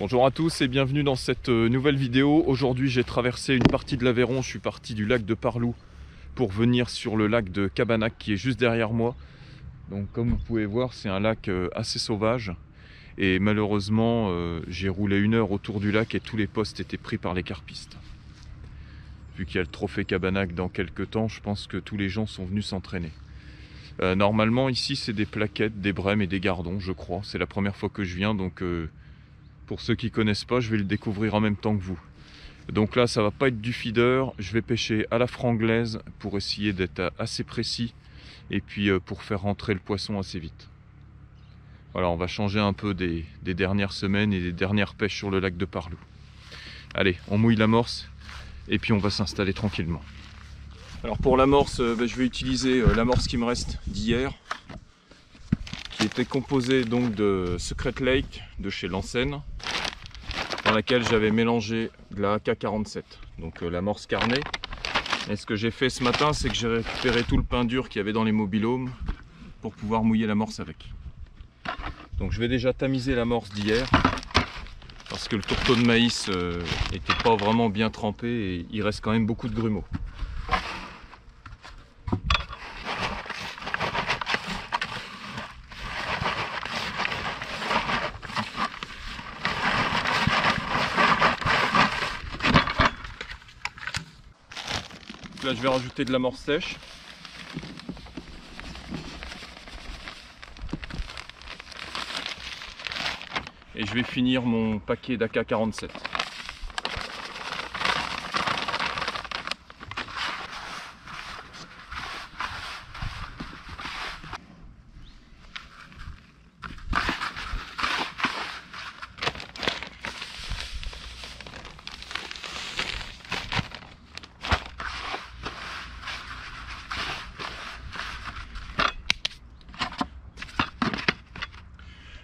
Bonjour à tous et bienvenue dans cette nouvelle vidéo. Aujourd'hui j'ai traversé une partie de l'Aveyron, je suis parti du lac de Parlou pour venir sur le lac de Cabanac qui est juste derrière moi. Donc comme vous pouvez voir, c'est un lac assez sauvage et malheureusement j'ai roulé 1 heure autour du lac et tous les postes étaient pris par les carpistes. Vu qu'il y a le trophée Cabanac dans quelques temps, je pense que tous les gens sont venus s'entraîner. Normalement ici c'est des plaquettes, des brèmes et des gardons je crois. C'est la première fois que je viens donc pour ceux qui ne connaissent pas, je vais le découvrir en même temps que vous. Donc là, ça va pas être du feeder. Je vais pêcher à la franglaise pour essayer d'être assez précis et puis pour faire rentrer le poisson assez vite. Voilà, on va changer un peu des dernières semaines et des dernières pêches sur le lac de Parlou. Allez, on mouille l'amorce et puis on va s'installer tranquillement. Alors pour l'amorce, je vais utiliser l'amorce qui me reste d'hier, qui était composée donc de Secret Lake de chez Lansen, dans laquelle j'avais mélangé de la AK-47, donc l'amorce carnée. Et ce que j'ai fait ce matin, c'est que j'ai récupéré tout le pain dur qu'il y avait dans les mobil-homes pour pouvoir mouiller l'amorce avec. Donc je vais déjà tamiser l'amorce d'hier, parce que le tourteau de maïs n'était pas vraiment bien trempé et il reste quand même beaucoup de grumeaux. Là je vais rajouter de l'amorce sèche. Et je vais finir mon paquet d'AK-47.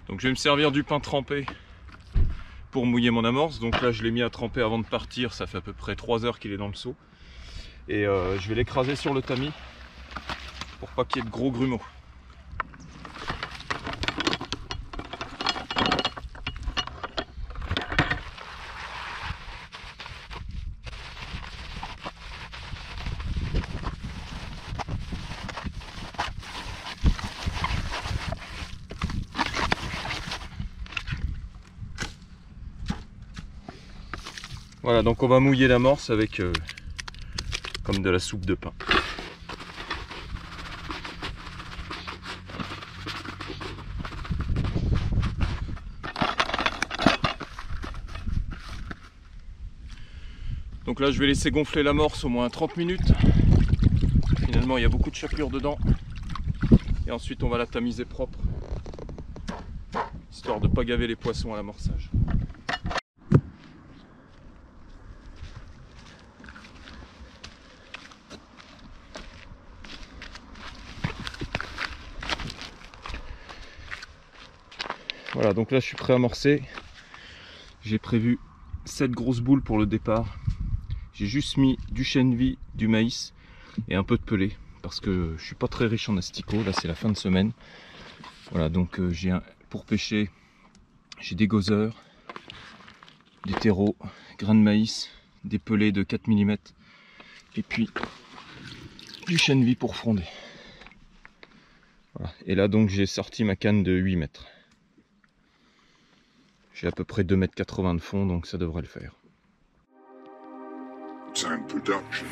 Donc je vais me servir du pain trempé pour mouiller mon amorce. Donc là je l'ai mis à tremper avant de partir, ça fait à peu près 3 heures qu'il est dans le seau. Et je vais l'écraser sur le tamis pour pas qu'il y ait de gros grumeaux. Voilà, donc on va mouiller l'amorce avec comme de la soupe de pain. Donc là je vais laisser gonfler l'amorce au moins 30 minutes. Finalement il y a beaucoup de chapelure dedans. Et ensuite on va la tamiser propre, histoire de ne pas gaver les poissons à l'amorçage. Voilà, donc là je suis prêt à amorcer. J'ai prévu 7 grosses boules pour le départ. J'ai juste mis du chènevis, du maïs et un peu de pelé parce que je suis pas très riche en asticots. Là c'est la fin de semaine. Voilà, donc pour pêcher, j'ai des gozzers, des terreaux, grains de maïs, des pelés de 4 mm et puis du chènevis pour fronder. Voilà. Et là donc j'ai sorti ma canne de 8 mètres. J'ai à peu près 2,80 m de fond, donc ça devrait le faire. Time production.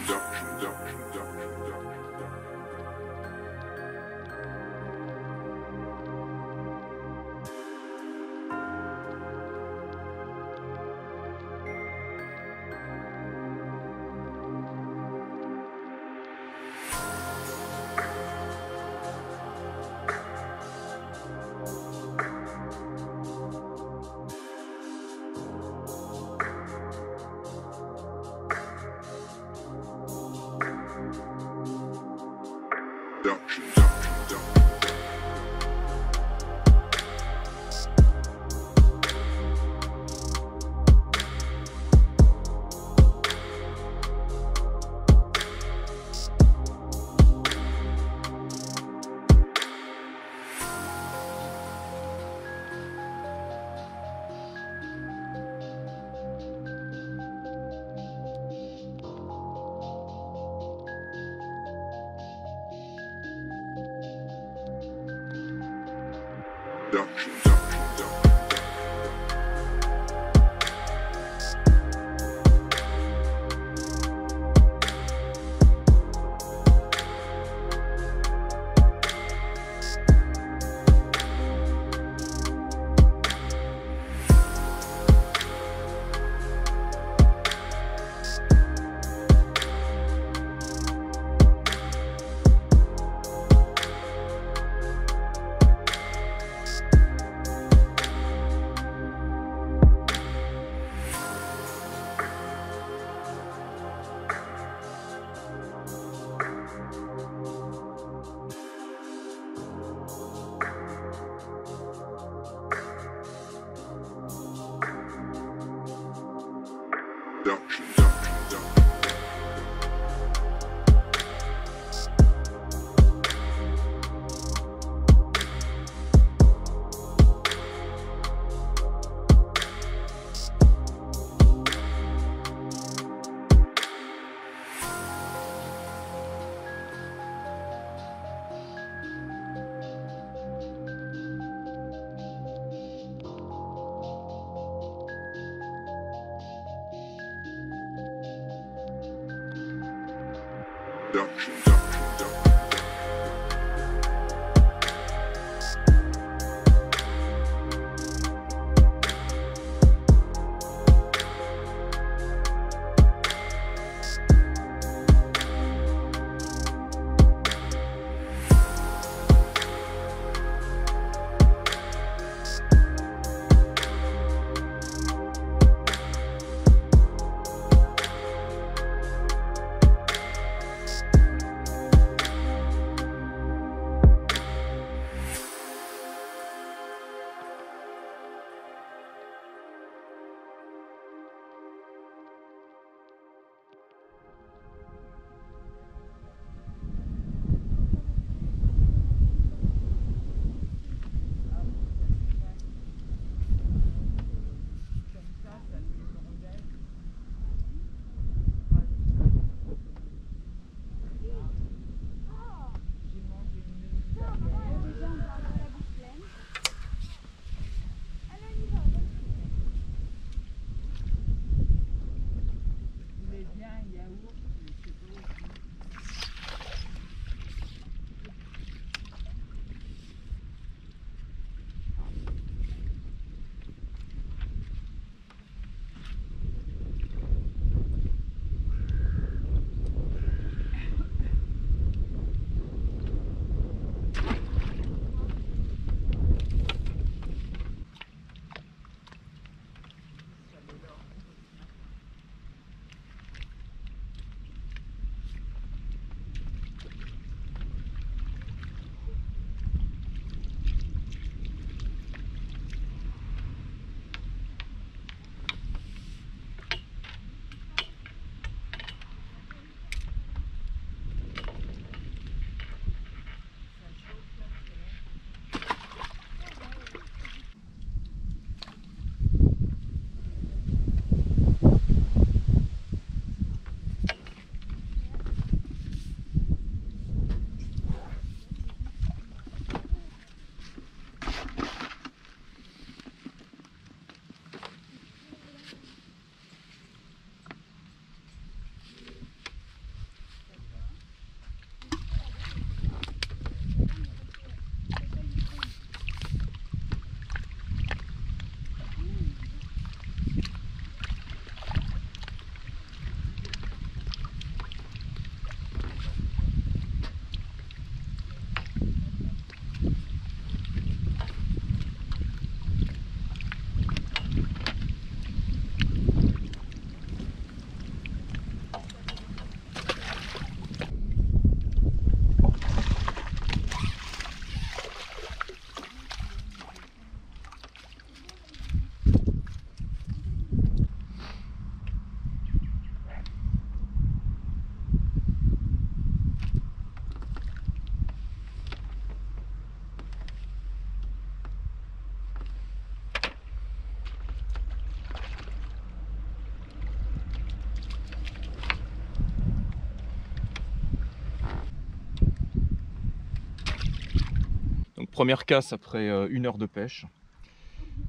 première casse après 1 heure de pêche.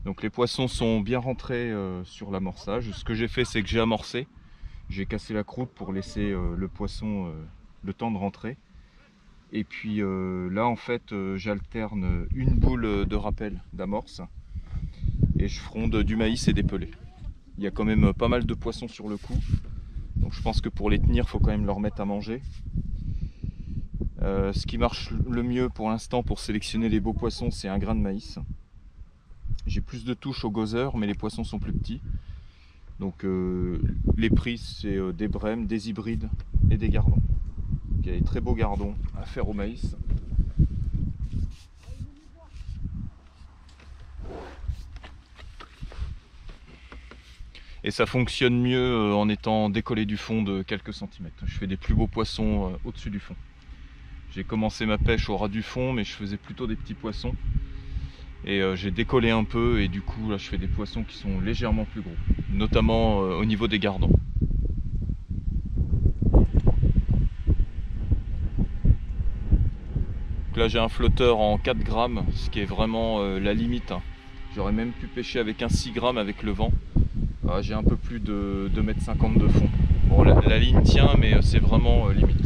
Donc les poissons sont bien rentrés sur l'amorçage. Ce que j'ai fait, c'est que j'ai amorcé. J'ai cassé la croûte pour laisser le poisson le temps de rentrer. Et puis là en fait j'alterne une boule de rappel d'amorce et je fronde du maïs et des pelés. Il y a quand même pas mal de poissons sur le coup, donc je pense que pour les tenir il faut quand même leur mettre à manger. Ce qui marche le mieux pour l'instant pour sélectionner les beaux poissons, c'est un grain de maïs. J'ai plus de touches au gozeur mais les poissons sont plus petits. Donc les prix c'est des brèmes, des hybrides et des gardons. Il y a des très beaux gardons à faire au maïs. Et ça fonctionne mieux en étant décollé du fond de quelques centimètres. Je fais des plus beaux poissons au-dessus du fond. J'ai commencé ma pêche au ras du fond, mais je faisais plutôt des petits poissons. Et j'ai décollé un peu et du coup là je fais des poissons qui sont légèrement plus gros. Notamment au niveau des gardons. Donc là j'ai un flotteur en 4 grammes, ce qui est vraiment la limite. J'aurais même pu pêcher avec un 6 grammes avec le vent. J'ai un peu plus de 2,50 m de fond. Bon, la ligne tient, mais c'est vraiment limite.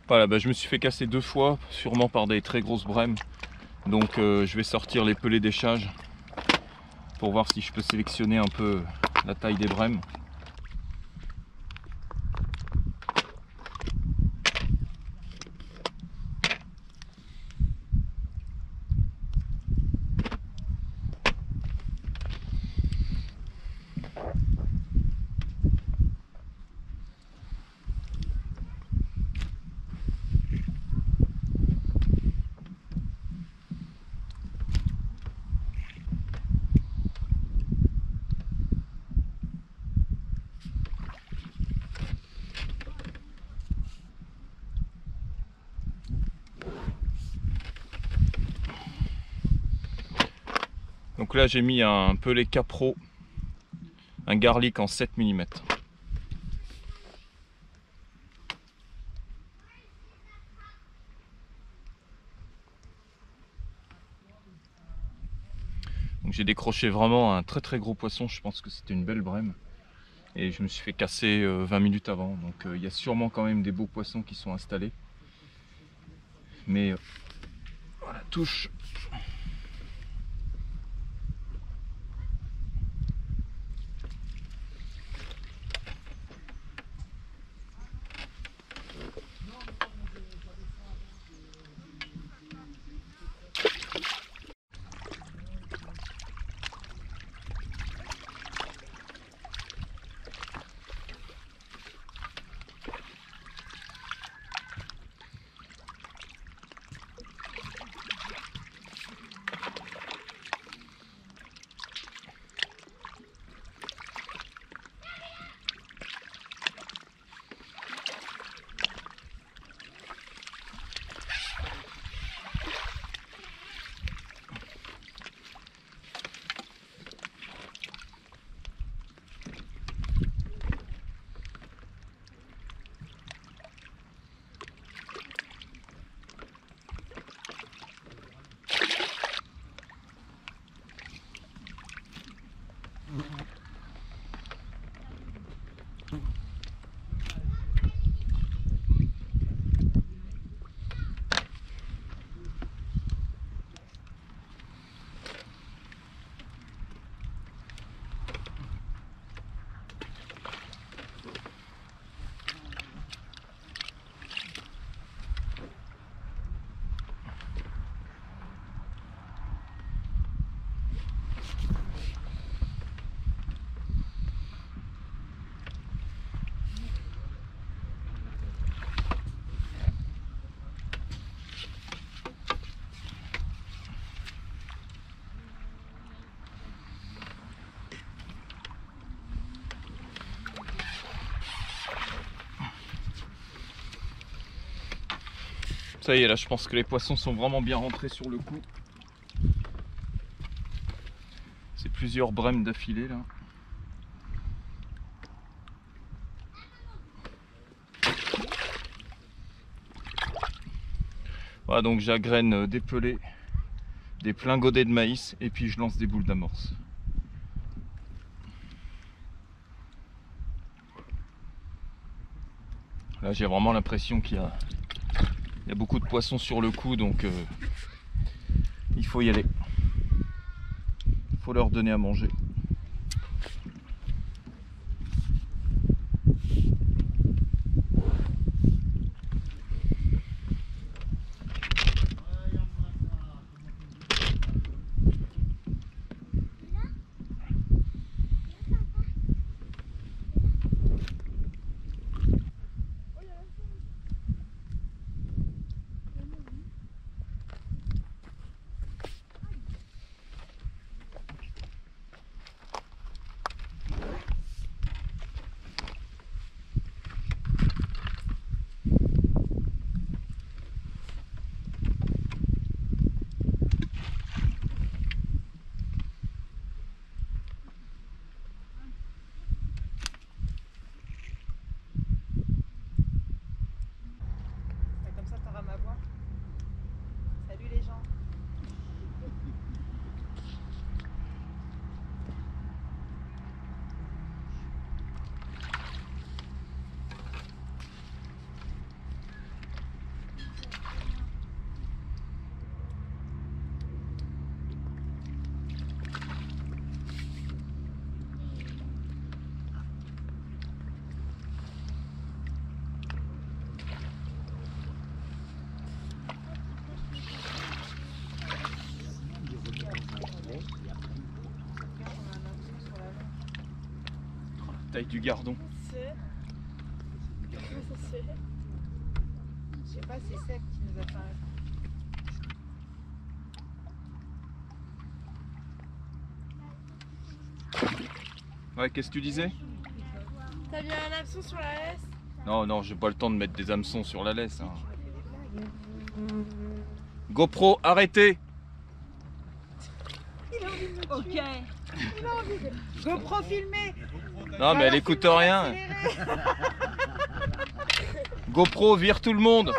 Voilà, bah, je me suis fait casser 2 fois, sûrement par des très grosses brèmes. Donc je vais sortir les pelés d'échage pour voir si je peux sélectionner un peu la taille des brèmes. Donc là j'ai mis un pelé Capro, un garlic en 7 mm. Donc j'ai décroché vraiment un très gros poisson, je pense que c'était une belle brème. Et je me suis fait casser 20 minutes avant, donc il y a sûrement quand même des beaux poissons qui sont installés. Mais voilà, touche. Ça y est, là je pense que les poissons sont vraiment bien rentrés sur le coup. C'est plusieurs brèmes d'affilée là. Voilà, donc j'agrène des pelés, des pleins godets de maïs et puis je lance des boules d'amorce. Là j'ai vraiment l'impression qu'il y a beaucoup de poissons sur le coup, donc il faut y aller. Il faut leur donner à manger. Taille du gardon. Je sais pas, c'est Seb qui nous a fait un... Ouais, qu'est-ce que tu disais? T'as mis un hameçon sur la laisse? Non, non, j'ai pas le temps de mettre des hameçons sur la laisse. Hein. GoPro, arrêtez! Il a envie de me tuer. Ok. Il a envie de... GoPro filmé. Non, mais elle écoute rien. GoPro, vire tout le monde.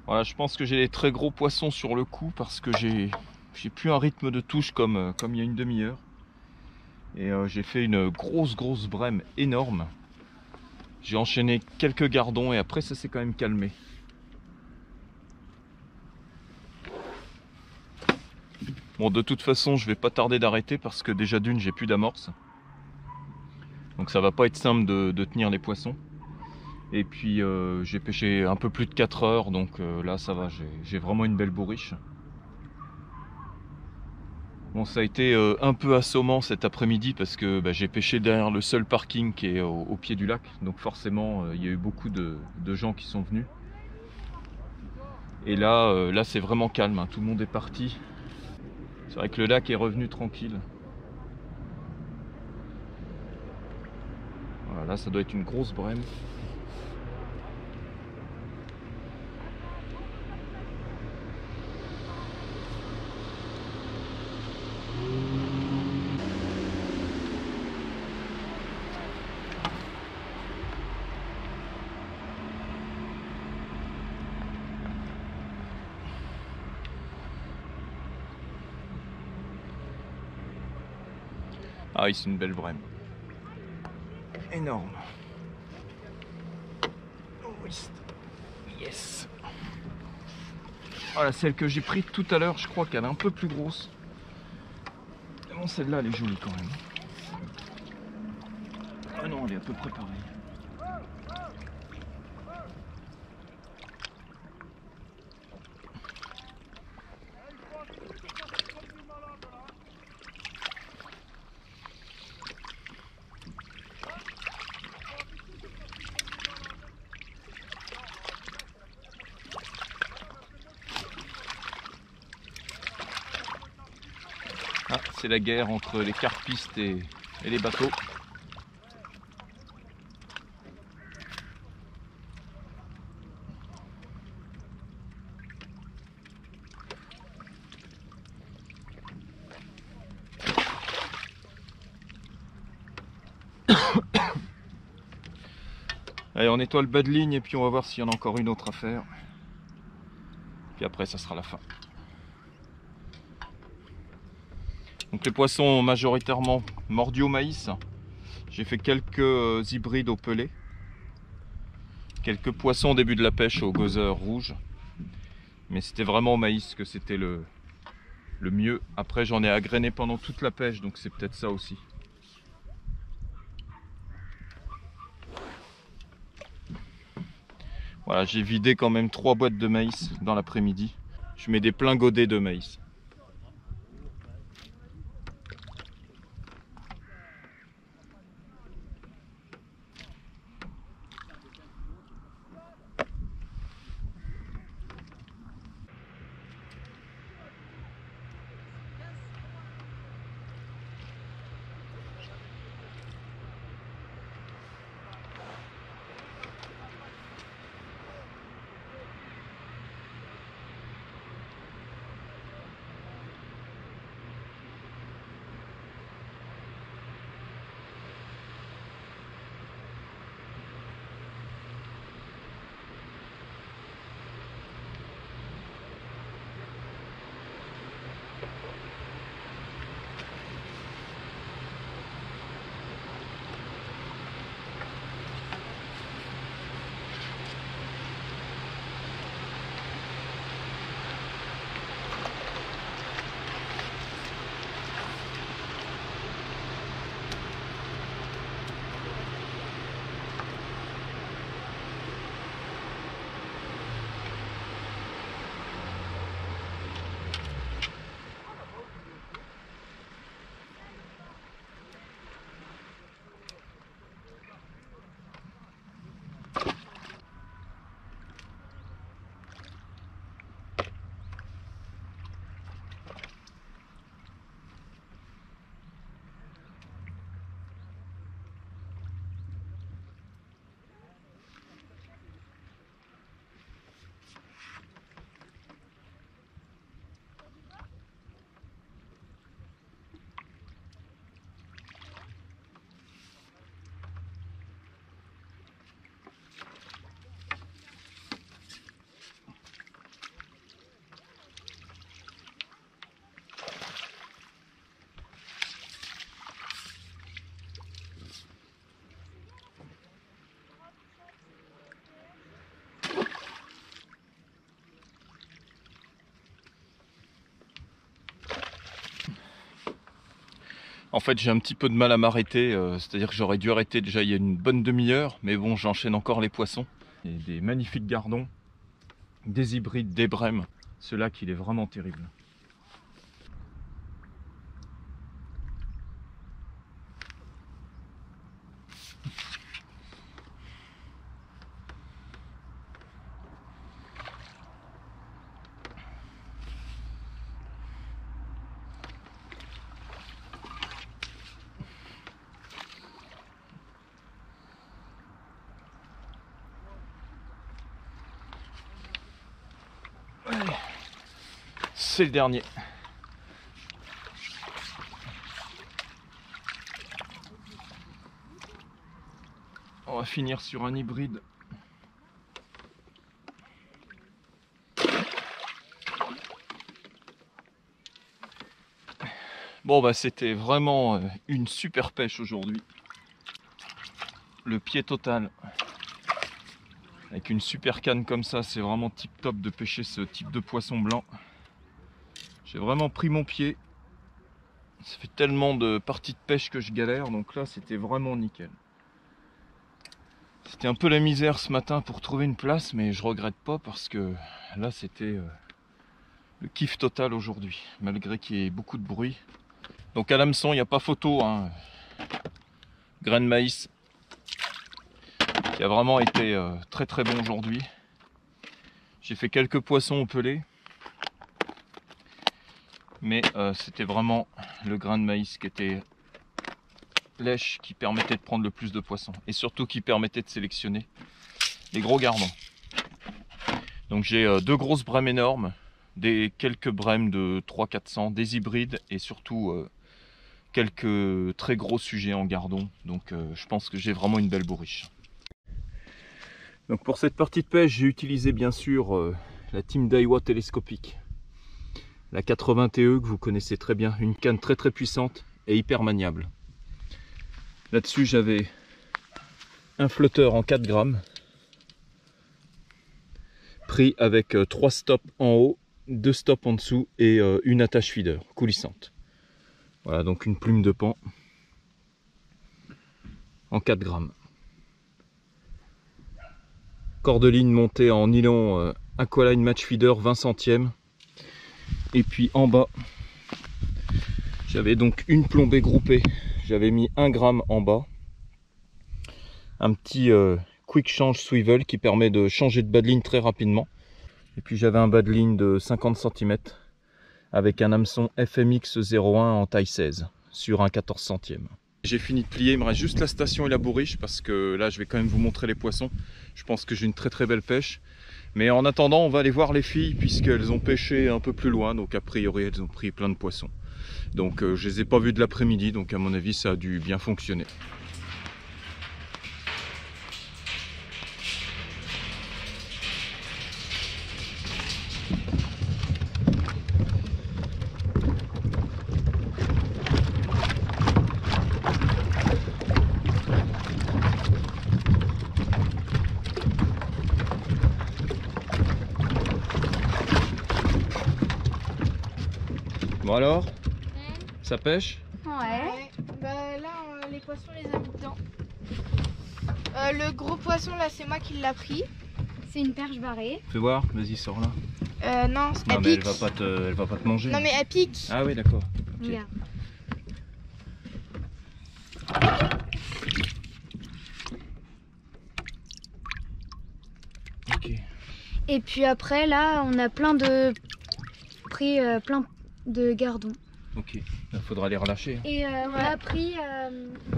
Voilà, je pense que j'ai des très gros poissons sur le coup parce que j'ai plus un rythme de touche comme il y a une demi-heure. Et j'ai fait une grosse brème énorme. J'ai enchaîné quelques gardons et après ça s'est quand même calmé. Bon, de toute façon je vais pas tarder d'arrêter parce que déjà d'une j'ai plus d'amorce. Donc ça va pas être simple de tenir les poissons. Et puis j'ai pêché un peu plus de 4 heures, donc là ça va, j'ai vraiment une belle bourriche. Bon, ça a été un peu assommant cet après-midi parce que j'ai pêché derrière le seul parking qui est au pied du lac. Donc forcément il y a eu beaucoup de gens qui sont venus. Et là, là c'est vraiment calme, hein, tout le monde est parti. C'est vrai que le lac est revenu tranquille. Voilà, là ça doit être une grosse brème. Ah oui, c'est une belle brème. Énorme. Oh, yes. Voilà, celle que j'ai prise tout à l'heure, je crois qu'elle est un peu plus grosse. Mais bon, celle-là, elle est jolie quand même. Ah non, elle est à peu près pareille. Ah, c'est la guerre entre les carpistes et les bateaux. Allez, on nettoie le bas de ligne et puis on va voir s'il y en a encore une autre à faire. Puis après, ça sera la fin. Donc les poissons ont majoritairement mordu au maïs. J'ai fait quelques hybrides au pelé. Quelques poissons au début de la pêche au gozeur rouge. Mais c'était vraiment au maïs que c'était le mieux. Après, j'en ai agrainé pendant toute la pêche, donc c'est peut-être ça aussi. Voilà, j'ai vidé quand même 3 boîtes de maïs dans l'après-midi. Je mets des pleins godets de maïs. En fait, j'ai un petit peu de mal à m'arrêter, c'est-à-dire que j'aurais dû arrêter déjà il y a une bonne demi-heure, mais bon, j'enchaîne encore les poissons. Et des magnifiques gardons, des hybrides, des brèmes. Ce lac, il est vraiment terrible. C'est le dernier. On va finir sur un hybride. Bon bah c'était vraiment une super pêche aujourd'hui. Le pied total. Avec une super canne comme ça, c'est vraiment tip top de pêcher ce type de poisson blanc. J'ai vraiment pris mon pied. Ça fait tellement de parties de pêche que je galère, donc là c'était vraiment nickel. C'était un peu la misère ce matin pour trouver une place, mais je regrette pas parce que là c'était le kiff total aujourd'hui, malgré qu'il y ait beaucoup de bruit. Donc à l'hameçon, il n'y a pas photo, hein. Grain de maïs qui a vraiment été très très bon aujourd'hui. J'ai fait quelques poissons au pelé. Mais c'était vraiment le grain de maïs qui était lèche, qui permettait de prendre le plus de poissons. Et surtout qui permettait de sélectionner les gros gardons. Donc j'ai deux grosses brèmes énormes, quelques brèmes de 300-400, des hybrides et surtout quelques très gros sujets en gardon. Donc je pense que j'ai vraiment une belle bourriche. Donc pour cette partie de pêche, j'ai utilisé bien sûr la Team Daiwa télescopique. La 80 TE que vous connaissez très bien, une canne très très puissante et hyper maniable. Là-dessus j'avais un flotteur en 4 grammes, pris avec 3 stops en haut, 2 stops en dessous et une attache feeder coulissante. Voilà donc une plume de pan en 4 grammes. Cordeline montée en nylon Aqualine Match Feeder 20 centièmes. Et puis en bas, j'avais donc une plombée groupée. J'avais mis 1 gramme en bas. Un petit quick change swivel qui permet de changer de bas de ligne très rapidement. Et puis j'avais un bas de ligne de 50 cm avec un hameçon FMX 01 en taille 16 sur un 14 centièmes. J'ai fini de plier, il me reste juste la station et la bourriche parce que là je vais quand même vous montrer les poissons. Je pense que j'ai une très très belle pêche. Mais en attendant, on va aller voir les filles puisqu'elles ont pêché un peu plus loin. Donc a priori, elles ont pris plein de poissons. Donc je les ai pas vues de l'après-midi. Donc à mon avis, ça a dû bien fonctionner. Bon alors, ça pêche? Ouais. Bah là, les poissons, les a mis dedans. Le gros poisson, là, c'est moi qui l'a pris. C'est une perche barrée. Fais voir, vas-y, sors là. Non, Non, elle mais pique. elle va pas te manger. Non, mais elle pique. Ah oui, d'accord. Okay. Regarde. Ok. Et puis après, là, on a plein de gardons. Ok, il faudra les relâcher. Et on a pris,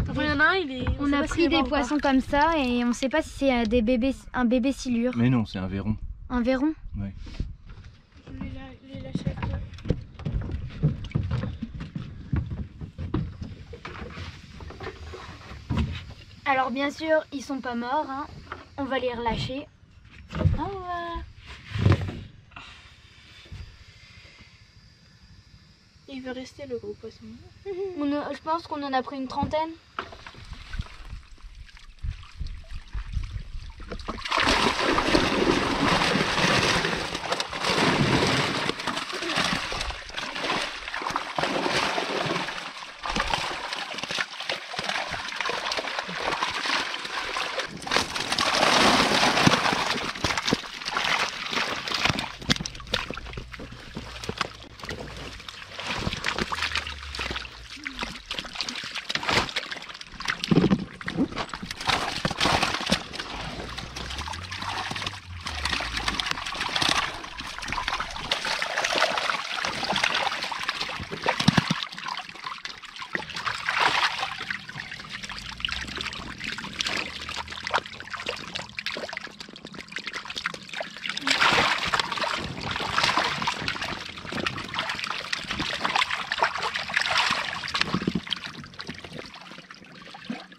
Enfin, il y en a un, on a pris des poissons comme ça et on ne sait pas si c'est un bébé silure. Mais non, c'est un verron. Un verron? Ouais. Je vais les lâcher avec toi. Alors bien sûr, ils sont pas morts, hein. On va les relâcher. Oh, Il veut rester, le gros poisson. je pense qu'on en a pris une trentaine.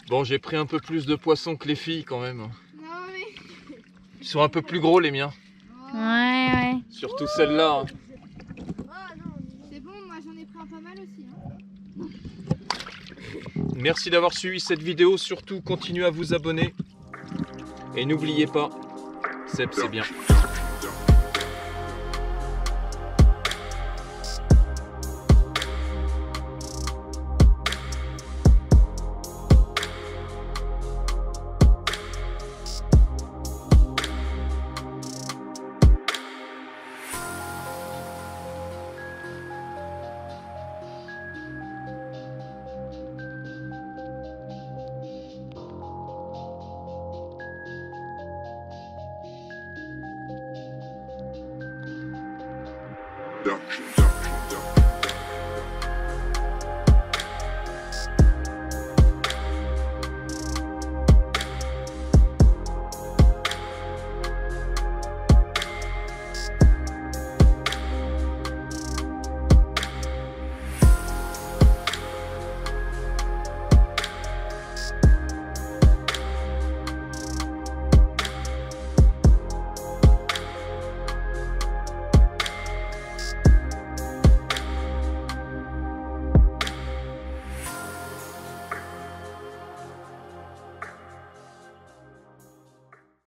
Bon, j'ai pris un peu plus de poissons que les filles quand même. Non mais... Ils sont un peu plus gros les miens. Ouais. Surtout celle-là. C'est bon, moi j'en ai pris un pas mal aussi. Merci d'avoir suivi cette vidéo. Surtout, continuez à vous abonner. Et n'oubliez pas, Seb, c'est bien. Production.